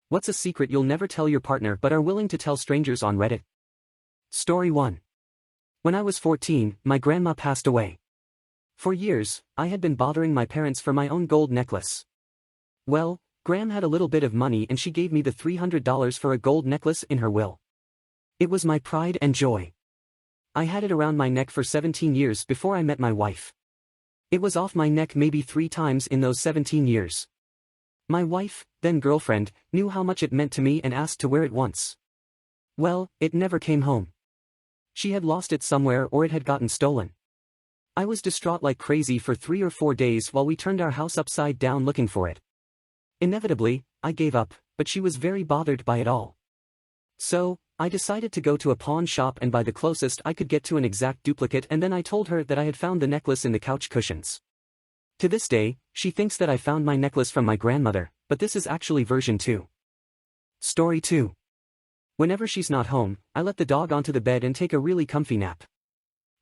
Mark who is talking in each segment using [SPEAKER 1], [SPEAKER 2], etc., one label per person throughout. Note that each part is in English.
[SPEAKER 1] What's a secret you'll never tell your partner but are willing to tell strangers on Reddit? Story 1. When I was 14, my grandma passed away. For years, I had been bothering my parents for my own gold necklace. Well, Gram had a little bit of money and she gave me the $300 for a gold necklace in her will. It was my pride and joy. I had it around my neck for 17 years before I met my wife. It was off my neck maybe 3 times in those 17 years. My wife, then girlfriend, knew how much it meant to me and asked to wear it once. Well, it never came home. She had lost it somewhere or it had gotten stolen. I was distraught like crazy for 3 or 4 days while we turned our house upside down looking for it. Inevitably, I gave up, but she was very bothered by it all. So, I decided to go to a pawn shop and buy the closest I could get to an exact duplicate, and then I told her that I had found the necklace in the couch cushions. To this day, she thinks that I found my necklace from my grandmother, but this is actually version 2. Story 2. Whenever she's not home, I let the dog onto the bed and take a really comfy nap.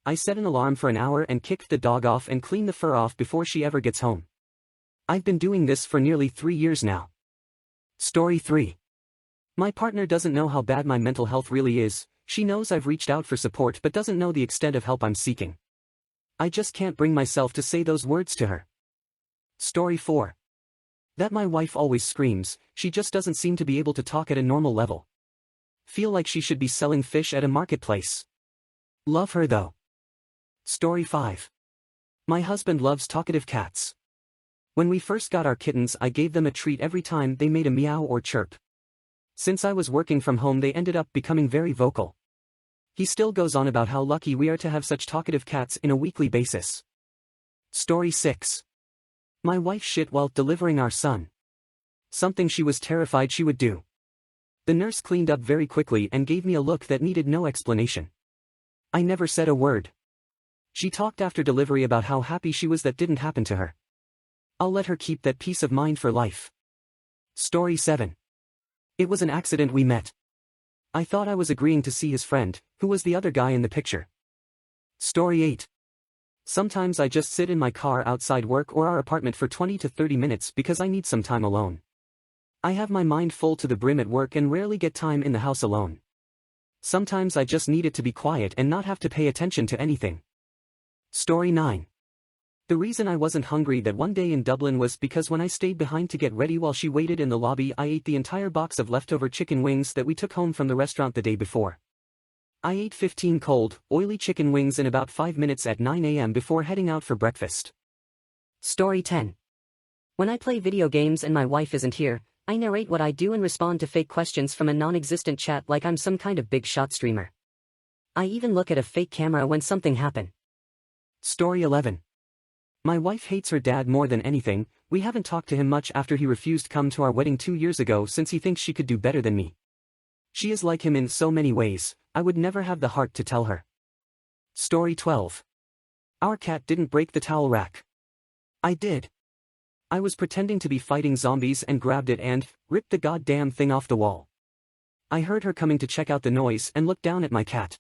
[SPEAKER 1] I set an alarm for an hour and kick the dog off and clean the fur off before she ever gets home. I've been doing this for nearly 3 years now. Story 3. My partner doesn't know how bad my mental health really is. She knows I've reached out for support but doesn't know the extent of help I'm seeking. I just can't bring myself to say those words to her. Story 4. That my wife always screams, she just doesn't seem to be able to talk at a normal level. Feel like she should be selling fish at a marketplace. Love her though. Story 5. My husband loves talkative cats. When we first got our kittens, I gave them a treat every time they made a meow or chirp. Since I was working from home, they ended up becoming very vocal. He still goes on about how lucky we are to have such talkative cats in a weekly basis. Story 6. My wife shit while delivering our son. Something she was terrified she would do. The nurse cleaned up very quickly and gave me a look that needed no explanation. I never said a word. She talked after delivery about how happy she was that didn't happen to her. I'll let her keep that peace of mind for life. Story 7. It was an accident we met. I thought I was agreeing to see his friend, who was the other guy in the picture. Story 8. Sometimes I just sit in my car outside work or our apartment for 20 to 30 minutes because I need some time alone. I have my mind full to the brim at work and rarely get time in the house alone. Sometimes I just need it to be quiet and not have to pay attention to anything. Story 9. The reason I wasn't hungry that one day in Dublin was because when I stayed behind to get ready while she waited in the lobby, I ate the entire box of leftover chicken wings that we took home from the restaurant the day before. I ate 15 cold, oily chicken wings in about 5 minutes at 9 a.m. before heading out for breakfast.
[SPEAKER 2] Story 10. When I play video games and my wife isn't here, I narrate what I do and respond to fake questions from a non-existent chat like I'm some kind of big shot streamer. I even look at a fake camera when something happens.
[SPEAKER 1] Story 11. My wife hates her dad more than anything. We haven't talked to him much after he refused to come to our wedding 2 years ago since he thinks she could do better than me. She is like him in so many ways. I would never have the heart to tell her. Story 12. Our cat didn't break the towel rack. I did. I was pretending to be fighting zombies and grabbed it and ripped the goddamn thing off the wall. I heard her coming to check out the noise and looked down at my cat.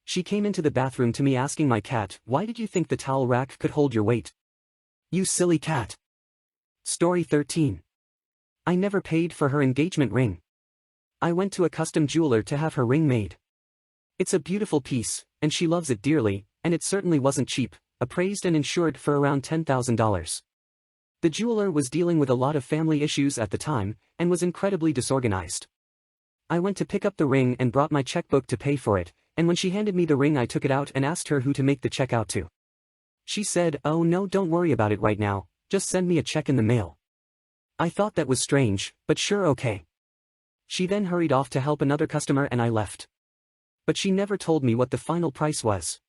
[SPEAKER 1] She came into the bathroom to me asking my cat, "Why did you think the towel rack could hold your weight? You silly cat." Story 13. I never paid for her engagement ring. I went to a custom jeweler to have her ring made. It's a beautiful piece, and she loves it dearly, and it certainly wasn't cheap, appraised and insured for around $10,000. The jeweler was dealing with a lot of family issues at the time, and was incredibly disorganized. I went to pick up the ring and brought my checkbook to pay for it, and when she handed me the ring I took it out and asked her who to make the check out to. She said, "Oh no, don't worry about it right now, just send me a check in the mail." I thought that was strange, but sure, okay. She then hurried off to help another customer and I left. But she never told me what the final price was.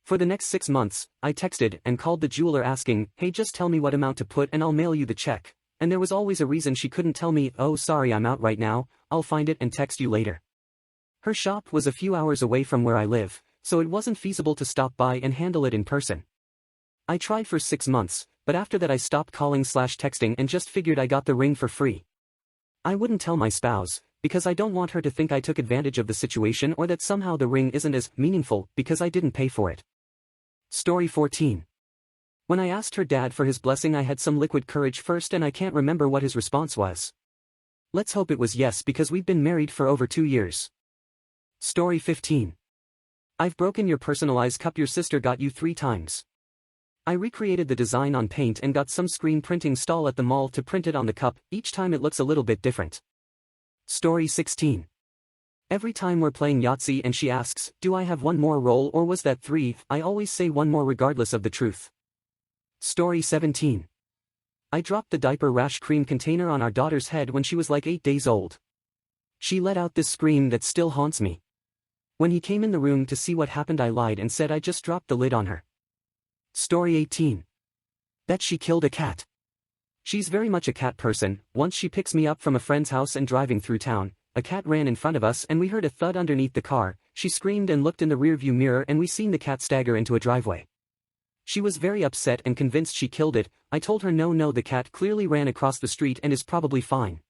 [SPEAKER 1] For the next 6 months, I texted and called the jeweler asking, "Hey, just tell me what amount to put and I'll mail you the check," and there was always a reason she couldn't tell me. "Oh sorry, I'm out right now, I'll find it and text you later." Her shop was a few hours away from where I live, so it wasn't feasible to stop by and handle it in person. I tried for 6 months, but after that I stopped calling/texting and just figured I got the ring for free. I wouldn't tell my spouse, because I don't want her to think I took advantage of the situation or that somehow the ring isn't as meaningful because I didn't pay for it. Story 14. When I asked her dad for his blessing, I had some liquid courage first and I can't remember what his response was. Let's hope it was yes because we've been married for over 2 years. Story 15. I've broken your personalized cup your sister got you 3 times. I recreated the design on Paint and got some screen printing stall at the mall to print it on the cup, each time it looks a little bit different. Story 16. Every time we're playing Yahtzee and she asks, do I have one more roll or was that 3, I always say one more regardless of the truth. Story 17. I dropped the diaper rash cream container on our daughter's head when she was like 8 days old. She let out this scream that still haunts me. When he came in the room to see what happened I lied and said I just dropped the lid on her. Story 18. That she killed a cat. She's very much a cat person. Once she picks me up from a friend's house and driving through town, a cat ran in front of us and we heard a thud underneath the car. She screamed and looked in the rearview mirror and we seen the cat stagger into a driveway. She was very upset and convinced she killed it. I told her no, the cat clearly ran across the street and is probably fine.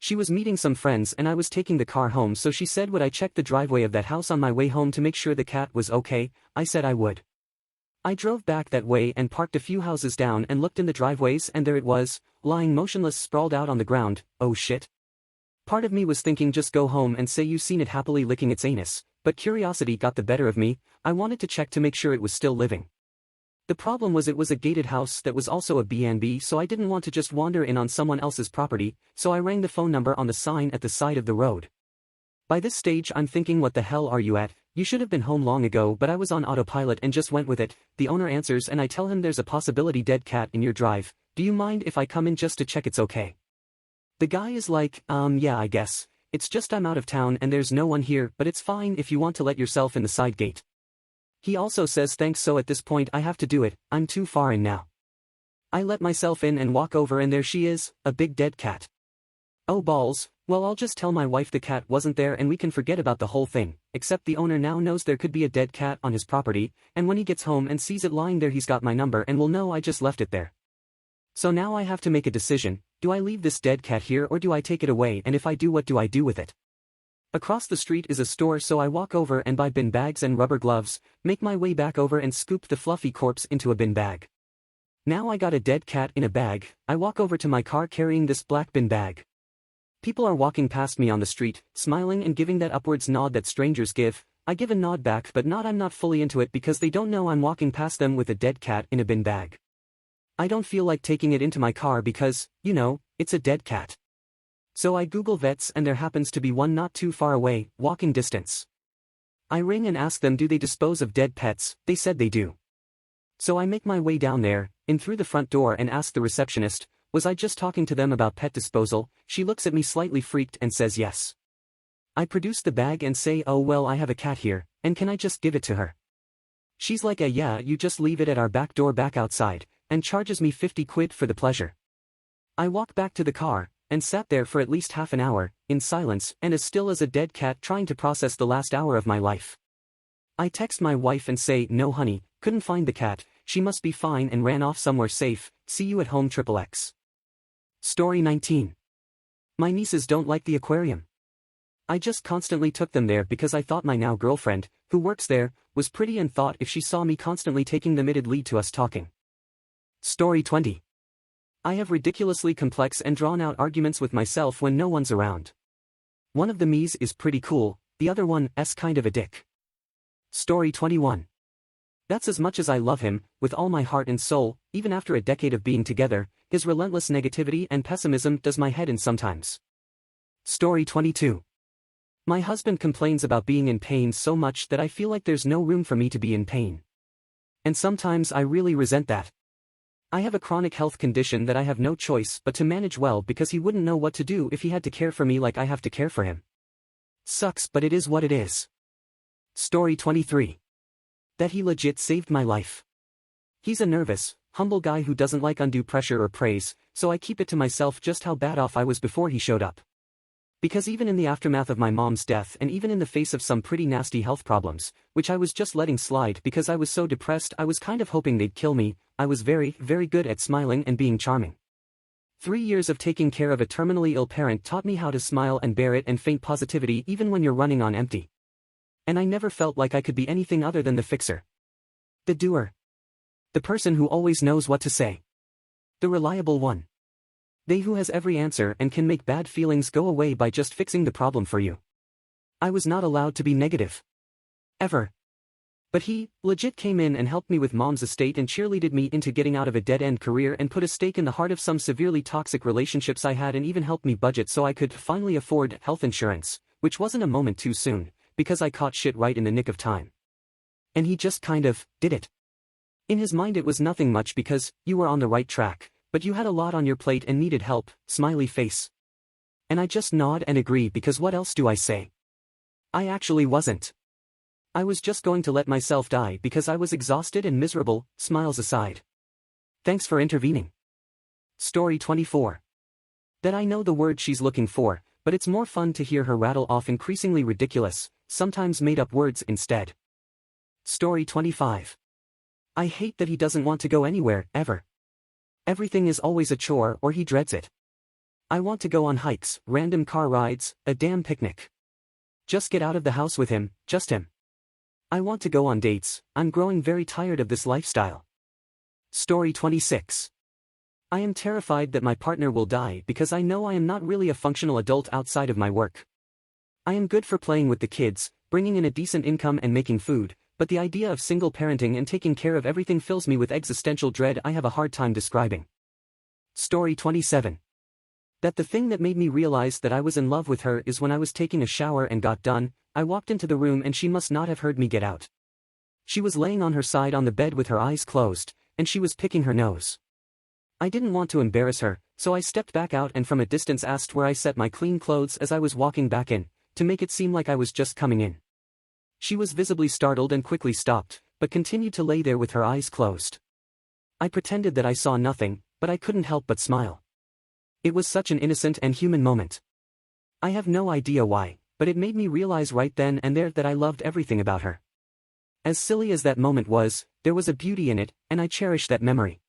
[SPEAKER 1] She was meeting some friends and I was taking the car home, so she said would I check the driveway of that house on my way home to make sure the cat was okay. I said I would. I drove back that way and parked a few houses down and looked in the driveways and there it was, lying motionless sprawled out on the ground. Oh shit. Part of me was thinking just go home and say you seen it happily licking its anus, but curiosity got the better of me. I wanted to check to make sure it was still living. The problem was it was a gated house that was also a B&B, so I didn't want to just wander in on someone else's property, so I rang the phone number on the sign at the side of the road. By this stage I'm thinking what the hell are you at? You should have been home long ago, but I was on autopilot and just went with it. The owner answers and I tell him there's a possibility dead cat in your drive. Do you mind if I come in just to check it's okay? The guy is like, yeah I guess. It's just I'm out of town and there's no one here, but it's fine if you want to let yourself in the side gate. He also says thanks, so at this point I have to do it, I'm too far in now. I let myself in and walk over and there she is, a big dead cat. Oh balls, well I'll just tell my wife the cat wasn't there and we can forget about the whole thing, except the owner now knows there could be a dead cat on his property, and when he gets home and sees it lying there he's got my number and will know I just left it there. So now I have to make a decision, do I leave this dead cat here or do I take it away, and if I do what do I do with it? Across the street is a store, so I walk over and buy bin bags and rubber gloves, make my way back over and scoop the fluffy corpse into a bin bag. Now I got a dead cat in a bag. I walk over to my car carrying this black bin bag. People are walking past me on the street, smiling and giving that upwards nod that strangers give. I give a nod back, but I'm not fully into it because they don't know I'm walking past them with a dead cat in a bin bag. I don't feel like taking it into my car because, you know, it's a dead cat. So I Google vets and there happens to be one not too far away, walking distance. I ring and ask them do they dispose of dead pets. They said they do. So I make my way down there, in through the front door and ask the receptionist, was I just talking to them about pet disposal? She looks at me slightly freaked and says yes. I produce the bag and say oh well I have a cat here, and can I just give it to her? She's like yeah you just leave it at our back door back outside, and charges me 50 quid for the pleasure. I walk back to the car, and sat there for at least half an hour, in silence and as still as a dead cat trying to process the last hour of my life. I text my wife and say no honey, couldn't find the cat, she must be fine and ran off somewhere safe, see you at home XXX. Story 19. My nieces don't like the aquarium. I just constantly took them there because I thought my now girlfriend, who works there, was pretty and thought if she saw me constantly taking them it'd lead to us talking. Story 20. I have ridiculously complex and drawn-out arguments with myself when no one's around. One of the me's is pretty cool, the other one's kind of a dick. Story 21. That's as much as I love him, with all my heart and soul, even after a decade of being together, his relentless negativity and pessimism does my head in sometimes. Story 22. My husband complains about being in pain so much that I feel like there's no room for me to be in pain. And sometimes I really resent that. I have a chronic health condition that I have no choice but to manage well because he wouldn't know what to do if he had to care for me like I have to care for him. Sucks, but it is what it is. Story 23. That he legit saved my life. He's a nervous, humble guy who doesn't like undue pressure or praise, so I keep it to myself just how bad off I was before he showed up. Because even in the aftermath of my mom's death and even in the face of some pretty nasty health problems, which I was just letting slide because I was so depressed I was kind of hoping they'd kill me, I was very, very good at smiling and being charming. 3 years of taking care of a terminally ill parent taught me how to smile and bear it and feign positivity even when you're running on empty. And I never felt like I could be anything other than the fixer. The doer. The person who always knows what to say. The reliable one. They who has every answer and can make bad feelings go away by just fixing the problem for you. I was not allowed to be negative. Ever. But he, legit came in and helped me with mom's estate and cheerleaded me into getting out of a dead-end career and put a stake in the heart of some severely toxic relationships I had and even helped me budget so I could finally afford health insurance, which wasn't a moment too soon, because I caught shit right in the nick of time. And he just kind of did it. In his mind it was nothing much because you were on the right track, but you had a lot on your plate and needed help, smiley face. And I just nod and agree because what else do I say? I actually wasn't. I was just going to let myself die because I was exhausted and miserable, smiles aside. Thanks for intervening. Story 24. That I know the word she's looking for, but it's more fun to hear her rattle off increasingly ridiculous, sometimes made-up words instead. Story 25. I hate that he doesn't want to go anywhere, ever. Everything is always a chore or he dreads it. I want to go on hikes, random car rides, a damn picnic. Just get out of the house with him, just him. I want to go on dates, I'm growing very tired of this lifestyle. Story 26. I am terrified that my partner will die because I know I am not really a functional adult outside of my work. I am good for playing with the kids, bringing in a decent income and making food, but the idea of single parenting and taking care of everything fills me with existential dread I have a hard time describing. Story 27. That the thing that made me realize that I was in love with her is when I was taking a shower and got done, I walked into the room and she must not have heard me get out. She was laying on her side on the bed with her eyes closed, and she was picking her nose. I didn't want to embarrass her, so I stepped back out and from a distance asked where I set my clean clothes as I was walking back in, to make it seem like I was just coming in. She was visibly startled and quickly stopped, but continued to lay there with her eyes closed. I pretended that I saw nothing, but I couldn't help but smile. It was such an innocent and human moment. I have no idea why, but it made me realize right then and there that I loved everything about her. As silly as that moment was, there was a beauty in it, and I cherish that memory.